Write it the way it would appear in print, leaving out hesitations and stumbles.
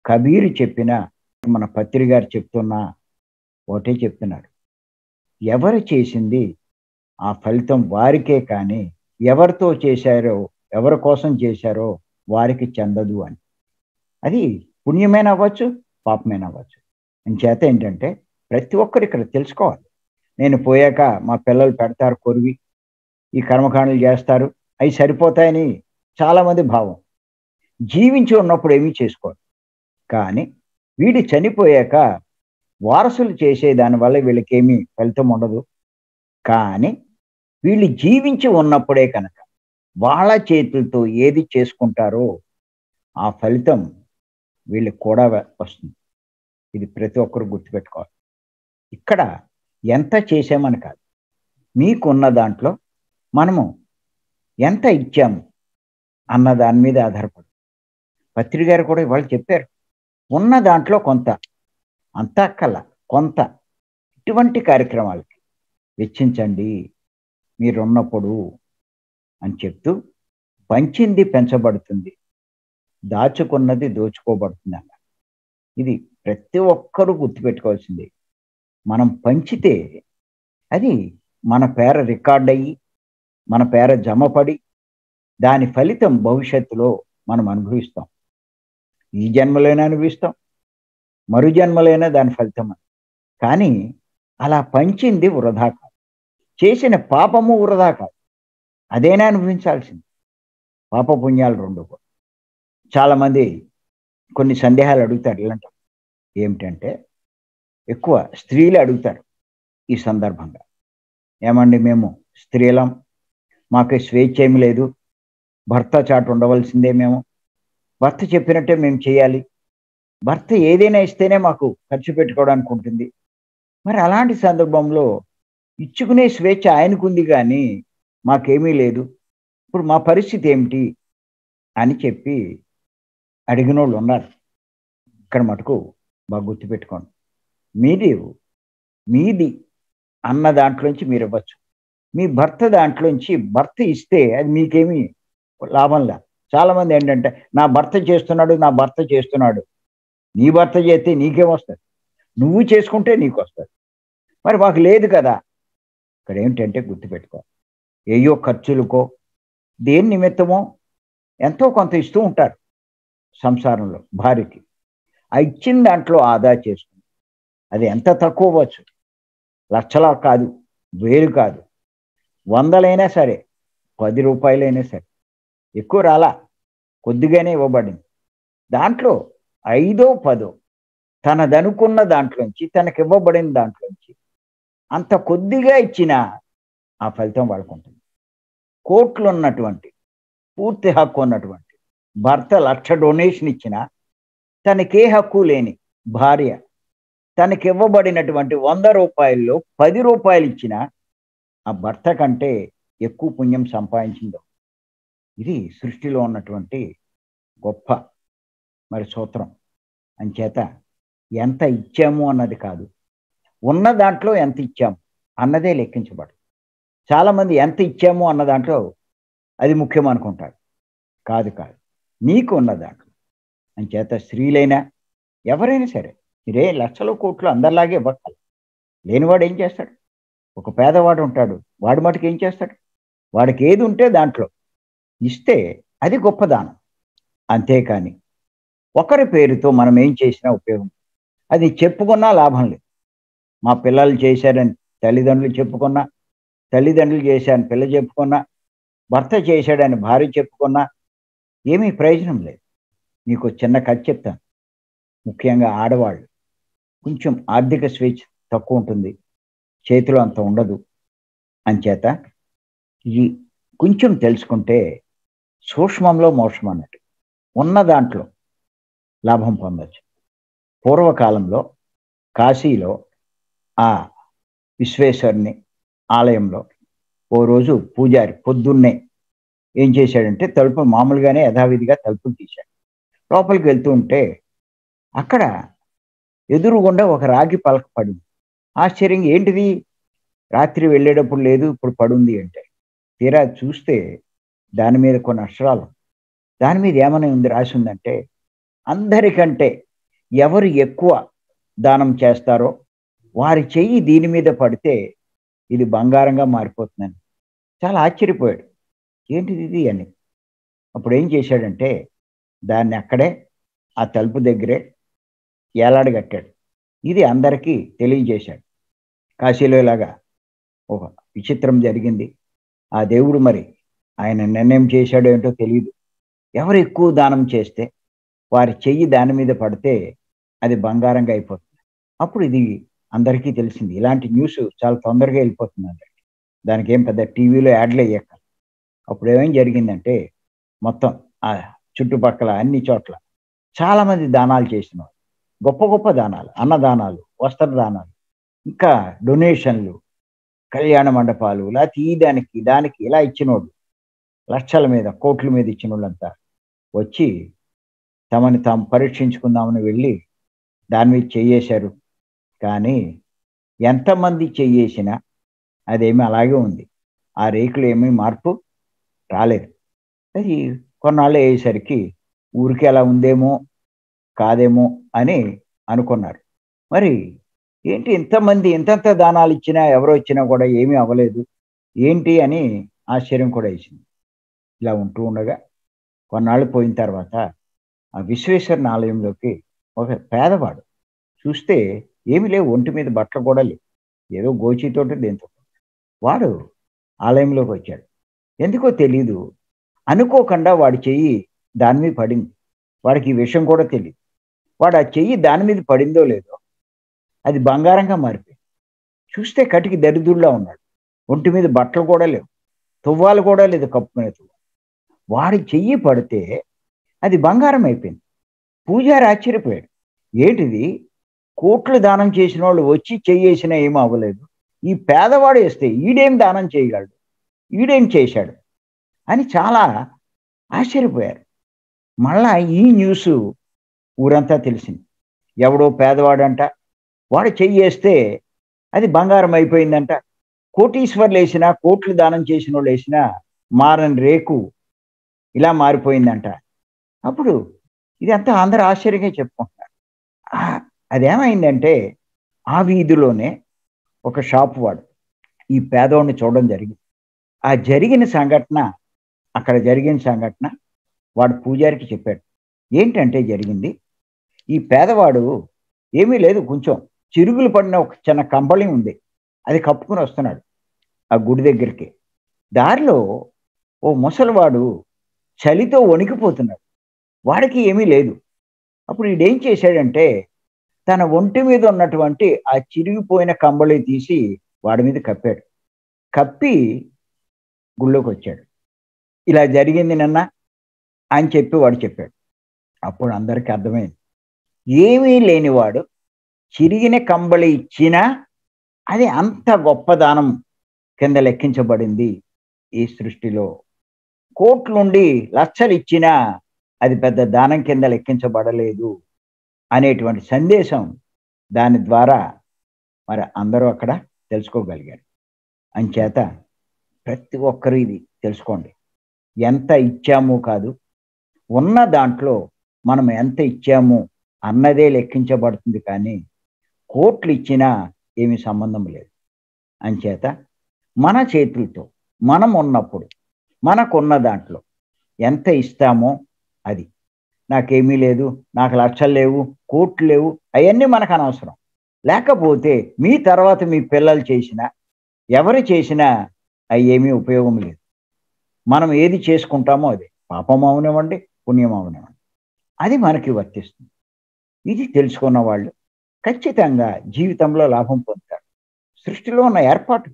కబీర్ చెప్పిన, మన పత్రి గారు చెప్తున్నా ఒకటే చెప్తున్నారు. ఎవరు చేసింది ఆ ఫలితం వారికే కానీ ఎవరితో చేశారో, ఎవరి కోసం చేశారో వారికి చెందదు అని. అది పుణ్యమైన అవ్వచ్చు, పాపమైన అవ్వచ్చు. చేత ఏంటంటే ప్రతి ఒక్కరు ఇక్కడ తెలుసుకోవాలి. నేను పోయాక మా పిల్లలు పెడతారు కొరివి, ఈ కర్మకాండలు చేస్తారు, అవి సరిపోతాయని చాలామంది భావం. జీవించి ఉన్నప్పుడు ఏమీ చేసుకోరు. కానీ వీడు చనిపోయాక వారసులు చేసే దానివల్ల వీళ్ళకేమీ ఫలితం ఉండదు. కానీ వీళ్ళు జీవించి ఉన్నప్పుడే కనుక వాళ్ళ చేతులతో ఏది చేసుకుంటారో ఆ ఫలితం వీళ్ళకి కూడా వస్తుంది. ఇది ప్రతి ఒక్కరు గుర్తుపెట్టుకోవాలి. ఇక్కడ ఎంత చేసామని కాదు, మీకున్న దాంట్లో మనము ఎంత ఇచ్చాము అన్న దాని మీద ఆధారపడి. పత్రి గారు కూడా ఇవాళ చెప్పారు, ఉన్న దాంట్లో కొంత, అంతా కల్లా కొంత ఇటువంటి కార్యక్రమాలకి వెచ్చించండి మీరున్నప్పుడు అని చెప్తూ, పంచింది పెంచబడుతుంది, దాచుకున్నది దోచుకోబడుతుంది అన్న. ఇది ప్రతి ఒక్కరూ గుర్తుపెట్టుకోవాల్సింది. మనం పంచితే అది మన పేర రికార్డ్ అయ్యి మన పేర జమపడి దాని ఫలితం భవిష్యత్తులో మనం అనుభవిస్తాం. ఈ జన్మలైనా అనుభవిస్తాం, మరు జన్మలైనా దాని ఫలితం. కానీ అలా పంచింది వృధా కాదు, చేసిన పాపము వృధా కాదు, అదేనా అనుభవించాల్సింది. పాపపుణ్యాలు రెండు కూడా. చాలామంది కొన్ని సందేహాలు అడుగుతారు. ఇలాంటి ఏమిటంటే ఎక్కువ స్త్రీలు అడుగుతారు ఈ సందర్భంగా, ఏమండి మేము స్త్రీలం, మాకు స్వేచ్ఛ ఏమి లేదు, భర్త చాటు ఉండవలసిందే, మేము భర్త చెప్పినట్టే మేము చేయాలి, భర్త ఏదైనా ఇస్తేనే మాకు ఖర్చు పెట్టుకోవడానికి ఉంటుంది. మరి అలాంటి సందర్భంలో ఇచ్చుకునే స్వేచ్ఛ ఆయనకుంది కానీ మాకేమీ లేదు, ఇప్పుడు మా పరిస్థితి ఏమిటి అని చెప్పి అడిగిన వాళ్ళు ఉన్నారు. ఇక్కడ మటుకు బాగా గుర్తుపెట్టుకోండి, మీది అన్న దాంట్లోంచి మీరు ఇవ్వచ్చు, మీ భర్త దాంట్లోంచి భర్త ఇస్తే అది మీకేమీ లాభంలా. చాలామంది ఏంటంటే నా భర్త చేస్తున్నాడు, నీ భర్త చేస్తే నీకేం వస్తుంది, నువ్వు చేసుకుంటే నీకు వస్తుంది, మరి మాకు లేదు కదా. ఇక్కడ ఏమిటంటే గుర్తుపెట్టుకోవాలి, ఏయో ఖర్చులకో దేని నిమిత్తమో ఎంతో కొంత ఇస్తూ ఉంటారు సంసారంలో భార్యకి. ఆ ఇచ్చిన దాంట్లో ఆదా చేసుకుని, అది ఎంత తక్కువ అవ్వచ్చు, లక్షలా కాదు, వేలు కాదు, వందలైనా సరే, 10 రూపాయలైనా సరే, ఎక్కువ రాలా, కొద్దిగానే ఇవ్వబడింది. దాంట్లో 5 10 తనదనుకున్న దాంట్లోంచి, తనకి ఇవ్వబడిన దాంట్లోంచి అంత కొద్దిగా ఇచ్చినా ఆ ఫలితం వాడుకుంటుంది. కోట్లు ఉన్నటువంటి, పూర్తి హక్కు ఉన్నటువంటి భర్త 1,00,000 డొనేషన్ ఇచ్చినా తనకే హక్కు లేని భార్య తనకి ఇవ్వబడినటువంటి 100 రూపాయల్లో 10 రూపాయలు ఇచ్చినా ఆ భర్త కంటే ఎక్కువ పుణ్యం సంపాదించిందో. ఇది సృష్టిలో ఉన్నటువంటి గొప్ప మరి సూత్రం. అంచేత ఎంత ఇచ్చాము అన్నది కాదు, ఉన్న దాంట్లో ఎంత ఇచ్చాము అన్నదే లెక్కించబడదు. చాలామంది ఎంత ఇచ్చాము అన్న దాంట్లో అది ముఖ్యం అనుకుంటారు. కాదు, నీకు ఉన్న దాంట్లో. అంచేత స్త్రీలైనా ఎవరైనా సరే మీరే లక్షల కోట్లు అందరిలాగే ఇవ్వగలరు. లేనివాడు ఏం చేస్తాడు? ఒక పేదవాడు ఉంటాడు, వాడి మటుకు ఏం చేస్తాడు? వాడికి ఏది ఉంటే దాంట్లో ఇస్తే అది గొప్ప దానం. అంతేకాని ఒకరి పేరుతో మనం ఏం చేసినా ఉపయోగం, అది చెప్పుకున్నా లాభం లేదు. మా పిల్లలు చేశారని తల్లిదండ్రులు చెప్పుకున్నా, తల్లిదండ్రులు చేశారని పిల్ల చెప్పుకున్నా, భర్త చేశాడని భార్య చెప్పుకున్నా ఏమీ ప్రయోజనం లేదు. మీకు చిన్న కథ చెప్తాను. ముఖ్యంగా ఆడవాళ్ళు కొంచెం ఆర్థిక స్వేచ్ఛ తక్కువ ఉంటుంది, చేతిలో అంత ఉండదు. అంచేత ఈ కొంచెం తెలుసుకుంటే సూక్ష్మంలో మోక్షం అన్నట్టు, ఉన్న దాంట్లో లాభం పొందొచ్చు. పూర్వకాలంలో కాశీలో ఆ విశ్వేశ్వరుని ఆలయంలో ఓ రోజు పూజారి పొద్దున్నే ఏం చేశాడంటే తలుపులు మామూలుగానే యథావిధిగా తలుపులు తీశాడు. లోపలికి వెళ్తూ ఉంటే అక్కడ ఎదురుగుండా ఒక రాగి పలక పడింది. ఆశ్చర్యంగా ఏంటిది, రాత్రి వెళ్ళేటప్పుడు లేదు, ఇప్పుడు పడుంది అంటే తీరా చూస్తే దాని మీద కొన్ని అక్షరాలు, దాని మీద ఏమని ఉంది రాసి ఉందంటే, అందరికంటే ఎవరు ఎక్కువ దానం చేస్తారో వారి చెయ్యి దీని మీద పడితే ఇది బంగారంగా మారిపోతుందని చాలా ఆశ్చర్యపోయాడు. ఏంటిది ఇది అని. అప్పుడు ఏం చేశాడంటే దాన్ని అక్కడే ఆ తలుపు దగ్గరే ఏలాడగట్టాడు. ఇది అందరికీ తెలియజేశాడు. కాశీలో ఇలాగా ఒక విచిత్రం జరిగింది. ఆ దేవుడు మరి ఆయన నిర్ణయం చేశాడో ఏంటో తెలియదు. ఎవరు ఎక్కువ దానం చేస్తే వారి చెయ్యి దాని మీద పడితే అది బంగారంగా అయిపోతుంది. అప్పుడు ఇది అందరికీ తెలిసింది. ఇలాంటి న్యూస్ చాలా తొందరగా వెళ్ళిపోతుంది అందరికి. దానికి ఏం పెద్ద టీవీలో యాడ్లు అయ్యాక. అప్పుడు ఏమేం జరిగిందంటే మొత్తం ఆ చుట్టుపక్కల అన్ని చోట్ల చాలా మంది దానాలు చేసినారు. గొప్ప గొప్ప దానాలు, అన్నదానాలు, వస్త్రదానాలు, ఇంకా డొనేషన్లు, కళ్యాణ మండపాలు, లేకపోతే ఈ దానికి దానికి ఇలా ఇచ్చినోళ్ళు లక్షల మీద కోట్ల మీద ఇచ్చిన వాళ్ళంతా వచ్చి తమని తాము పరీక్షించుకుందామని వెళ్ళి దాని మీద చెయ్యేశారు. కానీ ఎంతమంది చెయ్యేసినా అదేమీ అలాగే ఉంది. ఆ రేకులు ఏమీ మార్పు రాలేదు. అది కొన్నాళ్ళు అయ్యేసరికి ఊరికి అలా ఉందేమో కాదేమో అని అనుకున్నారు. మరి ఏంటి ఇంతమంది ఇంతంత దానాలు ఇచ్చినా ఎవరు వచ్చినా కూడా ఏమీ అవ్వలేదు ఏంటి అని ఆశ్చర్యం కూడా వేసింది. ఇలా ఉంటూ ఉండగా కొన్నాళ్ళు పోయిన తర్వాత ఆ విశ్వేశ్వరుని ఆలయంలోకి ఒక పేదవాడు చూస్తే ఏమీ లేవు, ఒంటి మీద బట్టలు కూడా లేవు, ఏదో గోచితోటి దేంతో వాడు ఆలయంలోకి వచ్చాడు. ఎందుకో తెలీదు, అనుకోకుండా వాడి చెయ్యి దాని మీద పడింది. వాడికి ఈ విషయం కూడా తెలియదు. వాడు ఆ చెయ్యి దాని మీద పడిందో లేదో అది బంగారంగా మారిపోయింది. చూస్తే కటికి దరిద్రుల్లా ఉన్నాడు. ఒంటి మీద బట్టలు కూడా లేవు, తువ్వాలు కూడా లేదు, కప్పుకునే తువ్వాలు. వాడి చెయ్యి పడితే అది బంగారం అయిపోయింది. పూజారి ఆశ్చర్యపోయాడు. ఏంటిది, కోట్లు దానం చేసిన వాళ్ళు వచ్చి చెయ్యేసినా ఏమీ అవ్వలేదు, ఈ పేదవాడు వేస్తే ఈడేం దానం చేయగలడు, ఈడేం చేశాడు అని చాలా ఆశ్చర్యపోయారు. మళ్ళా ఈ న్యూస్ ఊరంతా తెలిసింది. ఎవడో పేదవాడంట, వాడు చెయ్యేస్తే అది బంగారం అయిపోయిందంట. కోటీశ్వర్లు వేసినా కోట్లు దానం చేసిన వాళ్ళు వేసినా మారని రేకు ఇలా మారిపోయిందంట. అప్పుడు ఇదంతా అందరూ ఆశ్చర్యంగా చెప్పుకుంటున్నారు. అదేమైందంటే ఆ వీధిలోనే ఒక షాపు వాడు ఈ పేదవాడిని చూడడం జరిగింది. ఆ జరిగిన సంఘటన, అక్కడ జరిగిన సంఘటన వాడు పూజారికి చెప్పాడు. ఏంటంటే జరిగింది, ఈ పేదవాడు ఏమీ లేదు, కొంచెం చిరుగులు పడిన ఒక చిన్న కంబళి ఉంది, అది కప్పుకుని వస్తున్నాడు ఆ గుడి దగ్గరికి. దారిలో ఓ ముసలివాడు చలితో వణికిపోతున్నాడు, వాడికి ఏమీ లేదు. అప్పుడు ఈడేం చేశాడంటే తన ఒంటి మీద ఉన్నటువంటి ఆ చిరిగిపోయిన కంబళి తీసి వాడి మీద కప్పాడు. కప్పి గుళ్ళోకి వచ్చాడు. ఇలా జరిగింది నిన్న అని చెప్పి వాడు చెప్పాడు. అప్పుడు అందరికీ అర్థమైంది, ఏమీ లేనివాడు చిరిగిన కంబళి ఇచ్చినా అది అంత గొప్ప దానం కింద లెక్కించబడింది ఈ సృష్టిలో. కోట్లుండి లక్షలు ఇచ్చినా అది పెద్ద దానం కింద లెక్కించబడలేదు అనేటువంటి సందేశం దాని ద్వారా మరి అందరూ అక్కడ తెలుసుకోగలిగారు. అంచేత ప్రతి ఒక్కరూ ఇది తెలుసుకోండి. ఎంత ఇచ్చాము కాదు, ఉన్న దాంట్లో మనం ఎంత ఇచ్చాము అన్నదే లెక్కించబడుతుంది, కానీ కోట్లు ఇచ్చినా ఏమీ సంబంధం లేదు. అంచేత మన చేతులతో మనం ఉన్నప్పుడు మనకున్న దాంట్లో ఎంత ఇస్తామో అది. నాకేమీ లేదు, నాకు లక్షలు లేవు, కోట్లు లేవు, అవన్నీ మనకు అనవసరం. లేకపోతే మీ తర్వాత మీ పిల్లలు చేసినా ఎవరు చేసినా అవి ఏమీ ఉపయోగం లేదు. మనం ఏది చేసుకుంటామో అదే, పాపం అవనివ్వండి పుణ్యం అవనివ్వండి, అది మనకి వర్తిస్తుంది. ఇది తెలుసుకున్న వాళ్ళు ఖచ్చితంగా జీవితంలో లాభం పొందుతారు. సృష్టిలో ఉన్న ఏర్పాటు